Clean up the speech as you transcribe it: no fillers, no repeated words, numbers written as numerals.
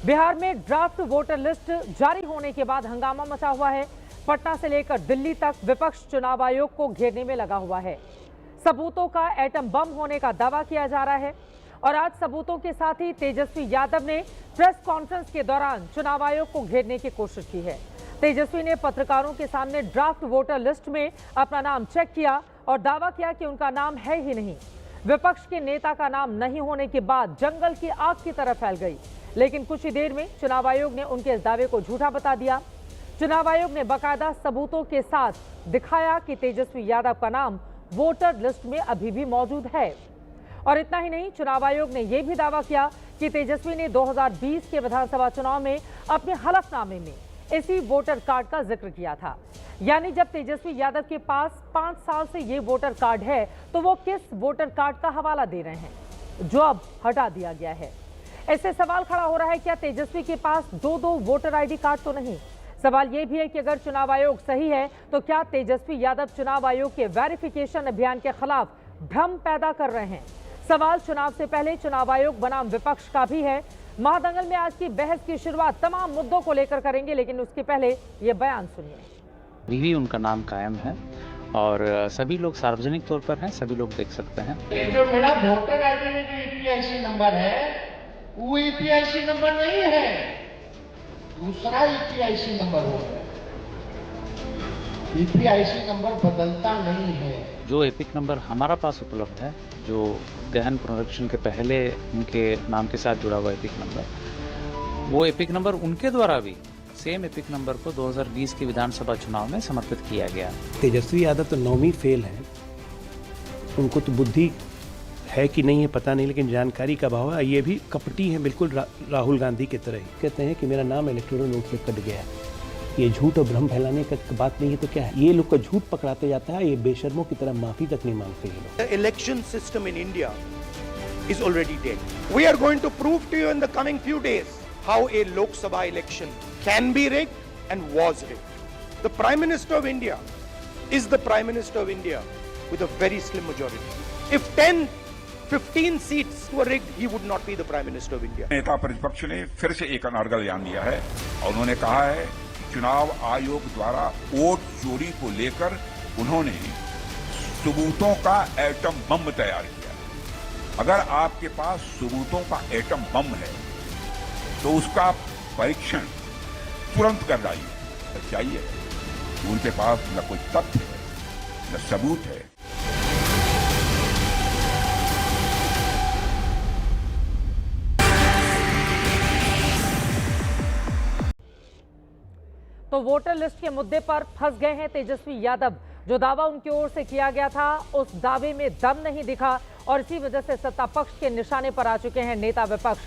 बिहार में draft voter list जारी होने के बाद हंगामा मचा हुआ है। पटना से लेकर दिल्ली तक विपक्ष चुनाव आयोग को घेरने में लगा हुआ है। सबूतों का एटम बम होने का दावा किया जा रहा है और आज सबूतों के साथ ही तेजस्वी यादव ने प्रेस कॉन्फ्रेंस के दौरान चुनाव आयोग को घेरने की कोशिश की है। तेजस्वी ने पत्रकारों के सामने ड्राफ्ट वोटर लिस्ट में अपना नाम चेक किया और दावा किया कि उनका नाम है ही नहीं। विपक्ष के नेता का नाम नहीं होने के बाद जंगल की आग की तरह फैल गई, लेकिन कुछ ही देर में चुनाव आयोग ने उनके इस दावे को झूठा बता दिया। चुनाव आयोग ने बाकायदा सबूतों के साथ दिखाया कि तेजस्वी यादव का नाम वोटर लिस्ट में अभी भी मौजूद है। और इतना ही नहीं, चुनाव आयोग ने यह भी दावा किया कि तेजस्वी ने 2020 के विधानसभा चुनाव में अपने हलफनामे में इसी वोटर कार्ड का जिक्र किया था। यानी जब तेजस्वी यादव के पास 5 साल से ये वोटर कार्ड है तो वो किस वोटर कार्ड का हवाला दे रहे हैं जो अब हटा दिया गया है। इससे सवाल खड़ा हो रहा है, क्या तेजस्वी के पास दो वोटर आईडी कार्ड तो नहीं। सवाल यह भी है कि अगर चुनाव आयोग सही है तो क्या तेजस्वी यादव चुनाव आयोग के वेरिफिकेशन अभियान के खिलाफ भ्रम पैदा कर रहे हैं। सवाल चुनाव से पहले चुनाव आयोग बनाम विपक्ष का भी है। महादंगल में आज की बहस की शुरुआत तमाम मुद्दों को लेकर करेंगे, लेकिन उसके पहले ये बयान सुनिए। अभी भी उनका नाम कायम है और सभी लोग सार्वजनिक तौर पर हैं, सभी लोग देख सकते हैं। जो मेरा वोटर आईडी में जो ईपीआईसी नंबर है वो ईपीआईसी नंबर नहीं है, दूसरा ईपीआईसी नंबर होगा। ईपीआईसी नंबर बदलता नहीं है। जो एपिक नंबर हमारा पास उपलब्ध है, जो गहन पुनरीक्षण के पहले उनके नाम के साथ जुड़ा हुआ एपिक नंबर, वो एपिक नंबर उनके द्वारा भी सेम एपिक नंबर को 2020 के विधानसभा चुनाव में समर्पित किया गया। तेजस्वी यादव तो 9वीं फेल है, उनको तो बुद्धि है कि नहीं है पता नहीं, लेकिन जानकारी का अभाव है। ये भी कपटी है, बिल्कुल राहुल गांधी की तरह ही कहते हैं कि मेरा नाम इलेक्टोरल रोल से कट गया। ये झूठ और भ्रम फैलाने का बात नहीं है तो क्या है। ये लोग का झूठ पकड़ाते जाता है, ये बेशर्मों की तरह माफी तक नहीं मांगते ये लोग। The election system in India is already dead. We are going to prove to you in the coming few days how a Lok Sabha election can be rigged and was rigged. The Prime Minister of India is the Prime Minister of India with a very slim majority. If 10-15 seats were rigged, he would not be the Prime Minister of India. नेता प्रतिपक्ष ने फिर से एक अनर्गल बयान दिया है और उन्होंने कहा है कि चुनाव आयोग द्वारा वोट चोरी को लेकर उन्होंने सबूतों का एटम बम तैयार किया। अगर आपके पास सबूतों का एटम बम है तो उसका परीक्षण तुरंत कर डालिए। चाहिए उनके पास न कोई तथ्य है न सबूत है। तो वोटर लिस्ट के मुद्दे पर फंस गए हैं तेजस्वी यादव। जो दावा उनकी ओर से किया गया था उस दावे में दम नहीं दिखा और इसी वजह से सत्ता पक्ष के निशाने पर आ चुके हैं नेता विपक्ष।